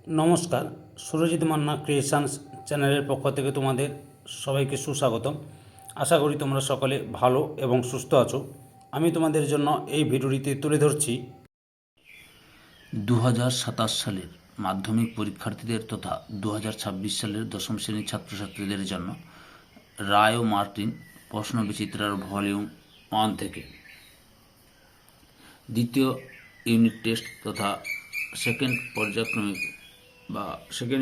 নমস্কার, সুরজিৎ মান্না ক্রিয়েশনস চ্যানেলের পক্ষ থেকে তোমাদের সবাইকে সুস্বাগতম। আশা করি তোমরা সকলে ভালো এবং সুস্থ আছো। আমি তোমাদের জন্য এই ভিডিওটিতে তুলে ধরছি 2027 সালের মাধ্যমিক পরীক্ষার্থীদের তথা 2026 সালের দশম শ্রেণীর ছাত্রছাত্রীদের জন্য রায় ও মার্টিন প্রশ্নবিচিত্রার ভলিউম 1 থেকে দ্বিতীয় ইউনিট টেস্ট তথা সেকেন্ড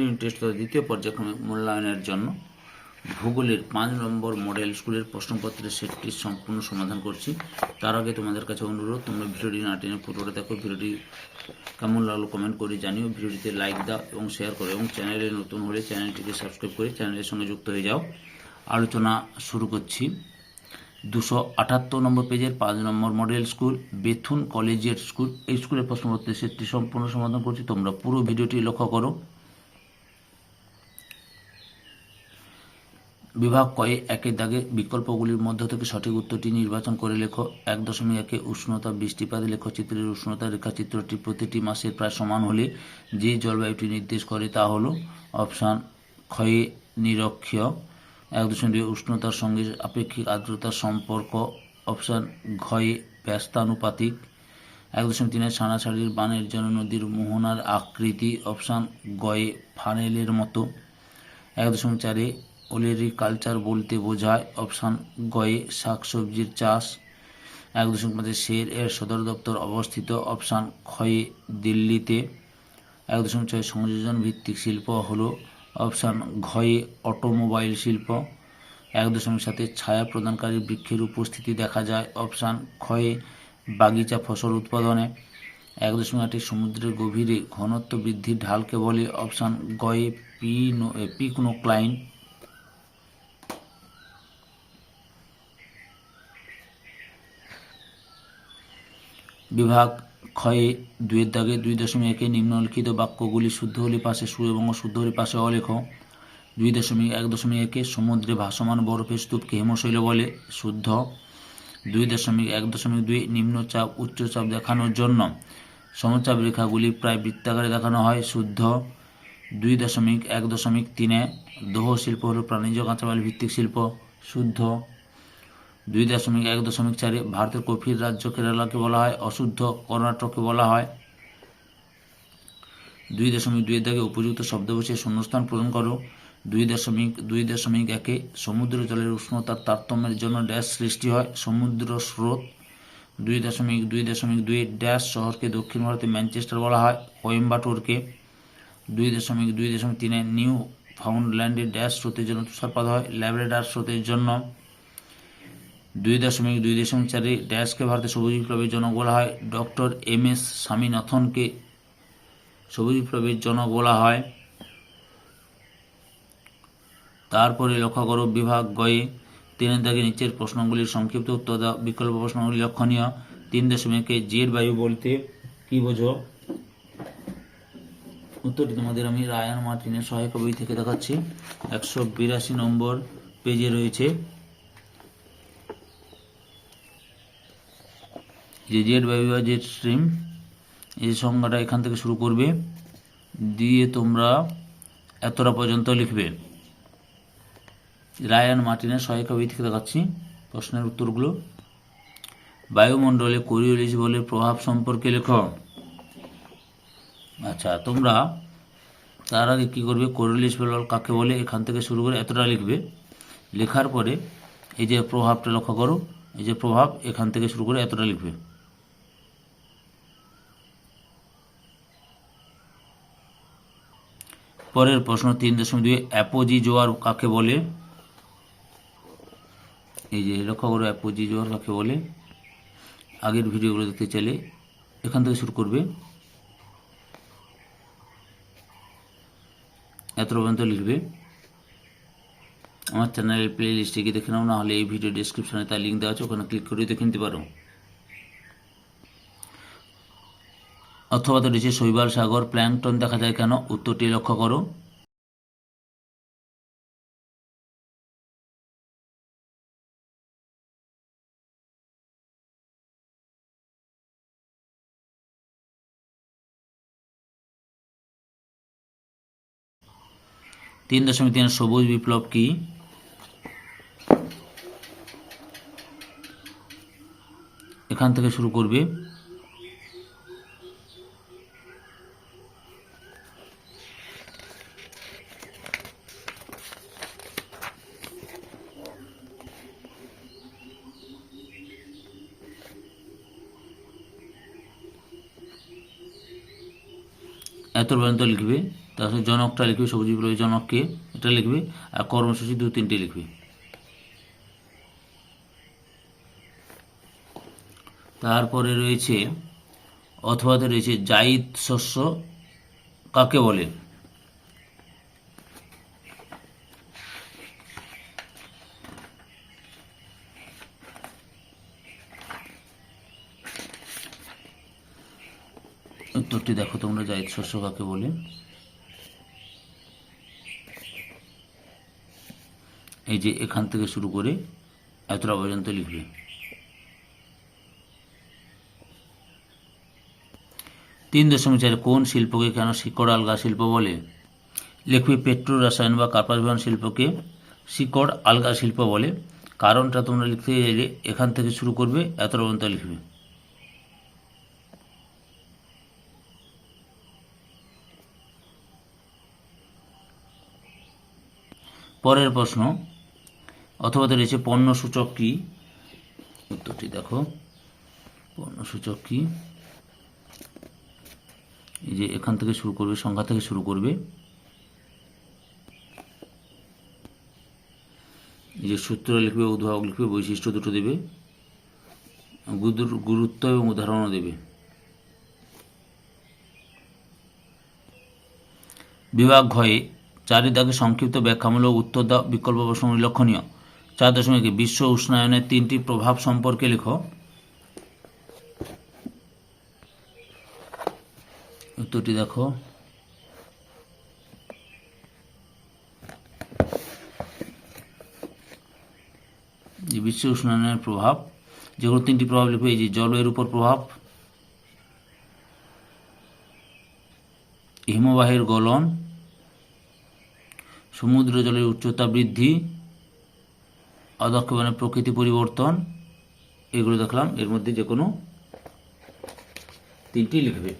ইউনিট টেস্ট তথা দ্বিতীয় পর্যায়ক্রমিক মূল্যায়নের জন্য ভূগোলের 5 নম্বর মডেল স্কুলের প্রশ্নপত্রের সেটটির সম্পূর্ণ সমাধান করছি। তার আগে তোমাদের কাছে অনুরোধ, তোমরা ভিডিওটি না টেনে পুরোটা দেখো। ভিডিওটি কেমন লাগলো কমেন্ট করে জানিও, ভিডিওটিতে লাইক দাও এবং শেয়ার করো, এবং চ্যানেলে নতুন হলে চ্যানেলটিকে সাবস্ক্রাইব করে চ্যানেলের সঙ্গে যুক্ত হয়ে যাও। আলোচনা শুরু করছি। 278 নম্বর পেজের 5 নম্বর model school Bethune collegiate school, এই স্কুলের প্রশ্নপত্রের সেটটি সম্পূর্ণ সমাধান করছি। তোমরা পুরো ভিডিওটি লক্ষ্য করো। বিভাগ কয়ে একের দাগে বিকল্পগুলির মধ্য থেকে সঠিক উত্তরটি নির্বাচন করে লেখো। 1.1 উষ্ণতা বৃষ্টিপাত লেখচিত্রের উষ্ণতা রেখাচিত্রটি প্রতিটি মাসের প্রায় সমান হলে যে জলবায়ুটি নির্দেশ করে তা হলো অপশান ক্ষয়ে নিরক্ষীয়। 1.2 উষ্ণতার সঙ্গে আপেক্ষিক আর্দ্রতার সম্পর্ক, অপশান ঘয়ে ব্যস্তানুপাতিক। 1.3 ছানাছাড়ির বানের জন্য নদীর মোহনার আকৃতি, অপশান গয়ে ফানেলের মতো। 1.4 ওলেরিকালচার বলতে বোঝায়, অপশান গয়ে শাকসবজির চাষ। 1.5 শের এর সদর দপ্তর অবস্থিত, অপশান ক্ষয়ে দিল্লিতে। 1.6 সংযোজন ভিত্তিক শিল্প হলো, অপশান ঘয়ে অটোমোবাইল শিল্প। 1.7 ছায়া প্রদানকারী বৃক্ষের উপস্থিতি দেখা যায়, অপশান ক্ষয়ে বাগিচা ফসল উৎপাদনে। 1.8 সমুদ্রের গভীরে ঘনত্ব বৃদ্ধির ঢালকে বলে, অপশান গয়ে পিকনোক্লাইন। বিভাগ ক্ষয়ে 2-এর দাগে 2.1 নিম্নলিখিত বাক্যগুলি শুদ্ধ হলে পাশে সু এবং অশুদ্ধ হলে পাশে অলেখ। 2.1 সমুদ্রে ভাসমান বরফের স্তূপকে হিমশৈল বলে, শুদ্ধ। 2.1.2 নিম্নচাপ উচ্চচাপ দেখানোর জন্য সমচাপ রেখাগুলি প্রায় বৃত্তাকারে দেখানো হয়, শুদ্ধ। 2.1.3 দোহ শিল্প হল প্রাণীজ কাঁচামাল ভিত্তিক শিল্প, শুদ্ধ। 2.1.4 ভারতের কফির রাজ্য কেরালাকে বলা হয়, অশুদ্ধ, কর্ণাটককে বলা হয়। 2.2 দাগে উপযুক্ত শব্দ বসিয়ে শূন্যস্থান পূরণ করো। 2.2.1 সমুদ্র জলের উষ্ণতার তারতম্যের জন্য ড্যাশ সৃষ্টি হয়, সমুদ্র স্রোত। 2.2.2 ড্যাশ শহরকে দক্ষিণ ভারতে ম্যানচেস্টার বলা হয়, কোয়েম্বাটোরকে। 2.2.3 নিউ ফাউন্ডল্যান্ডে ড্যাশ স্রোতের জন্য তুষারপাত হয়, ল্যাব্রাডর স্রোতের জন্য। 2.2.4 ড্যাশকে ভারতের সবুজ বিপ্লবের জনক বলা হয়, ডক্টর এম.এস. স্বামীনাথনকে সবুজ বিপ্লবের জনক বলা হয়। তারপরে লক্ষ্য করো বিভাগ গয়ে 3-এর দাগে নিচের প্রশ্নগুলির সংক্ষিপ্ত উত্তর দাও। বিকল্প প্রশ্নগুলি লক্ষণীয়। 3.1 জেট বায়ু বলতে কি বোঝো? উত্তরটি তোমাদের আমি রায়ান মার্টিনের সহায়ক বই থেকে দেখাচ্ছি। 182 নম্বর পেজে রয়েছে। যে জেট বায়ু বা জেট স্ট্রিম, এই সংজ্ঞাটা এখান থেকে শুরু করবে, দিয়ে তোমরা এতটা পর্যন্ত লিখবে। রায়ান মার্টিনের সহায়ক বই থেকে দেখাচ্ছি প্রশ্নের উত্তরগুলো। বায়ুমণ্ডলে কোরিওলিস বলের প্রভাব সম্পর্কে লেখো। আচ্ছা, তোমরা তার আগে কী করবে, কোরিওলিস বল কাকে বলে এখান থেকে শুরু করে এতটা লিখবে। লেখার পরে এই যে প্রভাবটা লক্ষ্য করো, এই যে প্রভাব এখান থেকে শুরু করে এতটা লিখবে। পরের প্রশ্ন 3.2 অ্যাপোজি জোয়ার কাকে বলে? এই যে লক্ষ্য করো অ্যাপোজি জোয়ার কাকে বলে। আগের ভিডিওগুলো দেখতে চাইলে এখান থেকে শুরু করবে, এত পর্যন্ত লিখবে। আমার চ্যানেলের প্লে লিস্টে গিয়ে দেখে নাও, না হলে এই ভিডিও ডিসক্রিপশনে তার লিঙ্ক দেওয়া আছে, ওখানে ক্লিক করে দেখে নিতে পারো। অথবা তো নিচে শৈবাল সাগর প্ল্যাঙ্কটন দেখা যায় কেন? উত্তরটি লক্ষ্য করো। 3.3 সবুজ বিপ্লব কি? এখান থেকে শুরু করবে। এত পর্যন্ত লিখবে, তারপরে জনকটা লিখবে, সবুজ বিপ্লবের জনককে এটা লিখবে, আর কর্মসূচি 2-3টে লিখবে। তারপরে রয়েছে অথবাতে রয়েছে জায়িদ শস্য কাকে বলে? উত্তরটি দেখো তোমরা, জায়িদ শস্য কাকে বলে। এই যে এখান থেকে শুরু করে এতটা পর্যন্ত লিখবে। 3.4 কোন শিল্পকে কেন শিকড় আলগা শিল্প বলে? লিখবে পেট্রো রসায়ন বা কার্পাসবাহন শিল্পকে শিকড় আলগা শিল্প বলে। কারণটা তোমরা লিখতে চাইলে এখান থেকে শুরু করবে, এতটা পর্যন্ত লিখবে। পরের প্রশ্ন, অথবা রয়েছে পণ্যসূচক কি? উত্তরটি দেখো, পণ্যসূচক কি? এই যে এখান থেকে শুরু করবে, সংখ্যা থেকে শুরু করবে। এই যে সূত্র লিখবে, উদ্ভাবক লিখবে, বৈশিষ্ট্য দুটো দেবে, গুরুত্ব এবং উদাহরণও দেবে। বিভাগ ঘয়ে 4 দাগে সংক্ষিপ্ত ব্যাখ্যামূলক উত্তর দাও, বিকল্প প্রশ্নগুলি লক্ষণীয়। 4.1 বিশ্ব উষ্ণায়নের 3টি প্রভাব সম্পর্কে লেখো। উত্তরটি দেখো, যে বিশ্ব উষ্ণায়নের প্রভাব, যেগুলো 3টি প্রভাব লিখবে। এই যে জলবায়ুর উপর প্রভাব, হিমবাহের গলন, সমুদ্র জলের উচ্চতা বৃদ্ধি, অদক্ষ প্রকৃতি পরিবর্তন, এগুলো দেখলাম। এর মধ্যে যে কোনো 3টি লিখবে।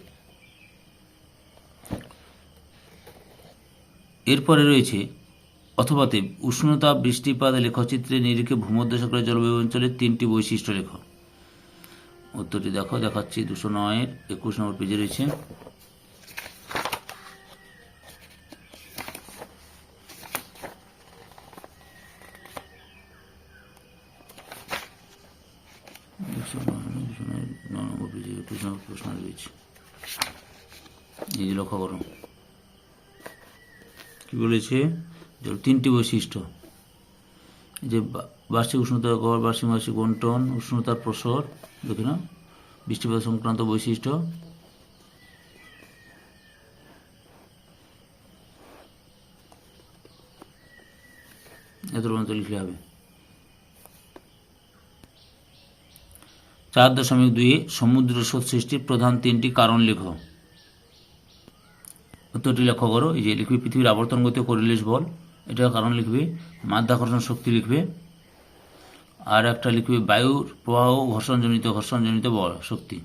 এরপরে রয়েছে অথবাতে উষ্ণতা, বৃষ্টিপাত, লেখচিত্রে নিরিখে ভূমধ্যসাগরের জলবায়ু অঞ্চলের 3টি বৈশিষ্ট্য লেখো। উত্তরটি দেখো, দেখাচ্ছি 209-এর 21 নম্বর পেজে রয়েছে। প্রশ্ন রয়েছে, এই যে লক্ষ্য করো কি বলেছে, 3টি বৈশিষ্ট্য। যে বার্ষিক উষ্ণতার গড়, বার্ষিক মাসিক বন্টন, উষ্ণতার প্রসর, দেখি না, বৃষ্টিপাত সংক্রান্ত বৈশিষ্ট্য। এত পর্যন্ত লিখলে হবে। 4.2 সমুদ্র স্রোত সৃষ্টির প্রধান 3টি কারণ লেখো। উত্তরটি লক্ষ্য করো, এই যে লিখবে পৃথিবীর আবর্তন গতি কোরিলেস বল, এটার কারণ লিখবে। মাধ্যাকর্ষণ শক্তি লিখবে। আর একটা লিখবে বায়ুর প্রবাহ ঘর্ষণজনিত বল শক্তি।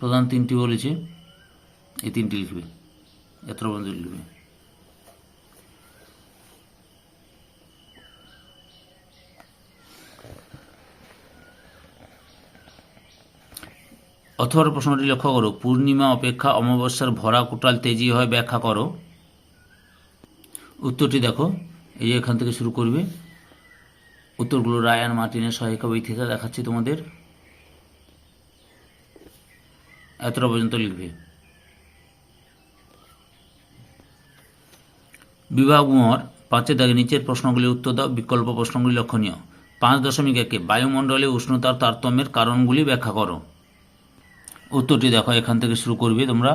প্রধান 3টি বলেছে, এই 3টি লিখবে, এত পর্যন্ত লিখবে। অথবা প্রশ্নটি লক্ষ্য করো, পূর্ণিমা অপেক্ষা অমাবস্যার ভরা কোটাল তেজি হয়, ব্যাখ্যা করো। উত্তরটি দেখো, এই যে এখান থেকে শুরু করবে। উত্তরগুলো রায়ান মার্টিনের সহায়িকা বই থেকে দেখাচ্ছি তোমাদের, এতটা পর্যন্ত লিখবে। বিভাগ মোহর 5 দাগে নিচের প্রশ্নগুলির উত্তর দাও, বিকল্প প্রশ্নগুলি লক্ষণীয়। 5.1 বায়ুমণ্ডলে উষ্ণতার তারতম্যের কারণগুলি ব্যাখ্যা করো। উত্তরটি দেখো, এখান থেকে শুরু করবে তোমরা।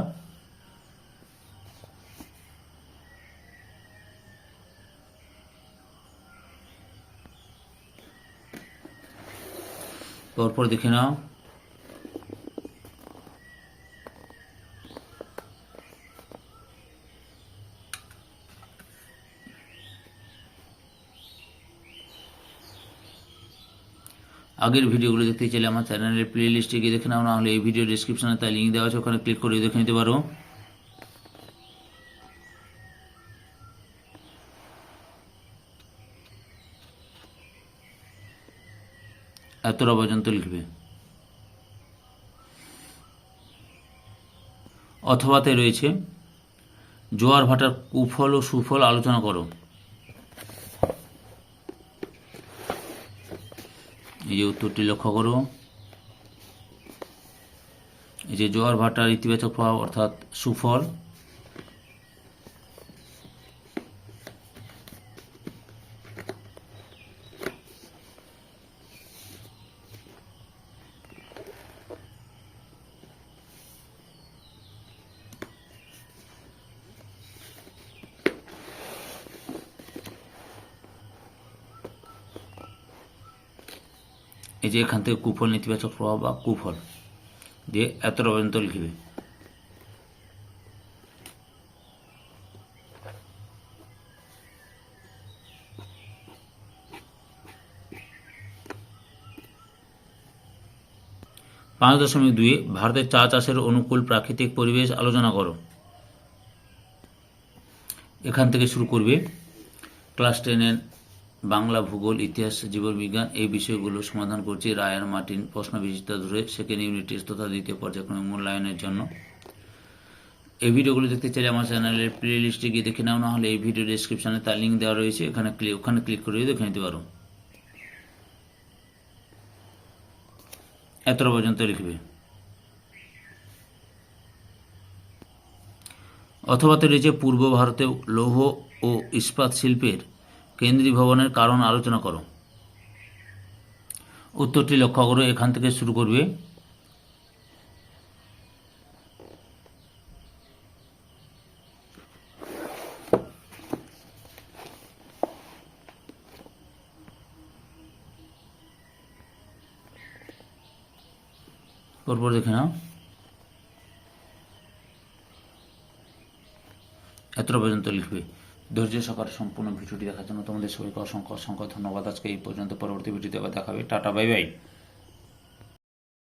পরপর দেখে নাও। আগের ভিডিওগুলো দেখতে চাইলে আমার চ্যানেলের প্লে লিস্টে গিয়ে দেখে নাও, না হলে এই ভিডিও ডিসক্রিপশনে তাই লিঙ্ক দেওয়া আছে, ওখানে ক্লিক করে দেখে নিতে পারো। এতটা পর্যন্ত লিখবে। অথবাতে রয়েছে জোয়ার ভাটার কুফল ও সুফল আলোচনা করো। এই যে উত্তরটি লক্ষ্য করো, এই যে জোয়ার ভাটার ইতিবাচক প্রভাব অর্থাৎ সুফল, এই যে এখান থেকে কুফল নেতিবাচক প্রভাব বা কুফল দিয়ে এতটা পর্যন্ত লিখবে। পাঁচ দশমিক 2 ভারতের চা চাষের অনুকূল প্রাকৃতিক পরিবেশ আলোচনা করো। এখান থেকে শুরু করবে। ক্লাস 10-এর বাংলা, ভূগোল, ইতিহাস, জীববিজ্ঞান এই বিষয়গুলো সমাধান করছি রায় আর মার্টিন প্রশ্ন বিচিত্র ধরে সেকেন্ড ইউনিট টেস্ট তথা দ্বিতীয় পর্যায়ক্রমিক মূল্যায়নের জন্য। এই ভিডিওগুলো দেখতে চাইলে আমার চ্যানেলের প্লে লিস্টে গিয়ে দেখে নাও, না হলে এই ভিডিও ডেসক্রিপশনে তার লিঙ্ক দেওয়া রয়েছে, ওখানে ক্লিক করে দেখে নিতে পারো। এতটা পর্যন্ত লিখবে। অথবাতে রয়েছে পূর্ব ভারতে লৌহ ও ইস্পাত শিল্পের কেন্দ্রীভবনের কারণ আলোচনা করো। উত্তরটি লক্ষ্য করো, এখান থেকে শুরু করবে। পরপর দেখে নাও। এতটা পর্যন্ত লিখবে। ধৈর্য সহকারে সম্পূর্ণ ভিডিওটি দেখার জন্য তোমাদের সবাইকে অসংখ্য অসংখ্য ধন্যবাদ। আজকে এই পর্যন্ত, পরবর্তী ভিডিওতে আবার দেখাবে। Tata, bye bye.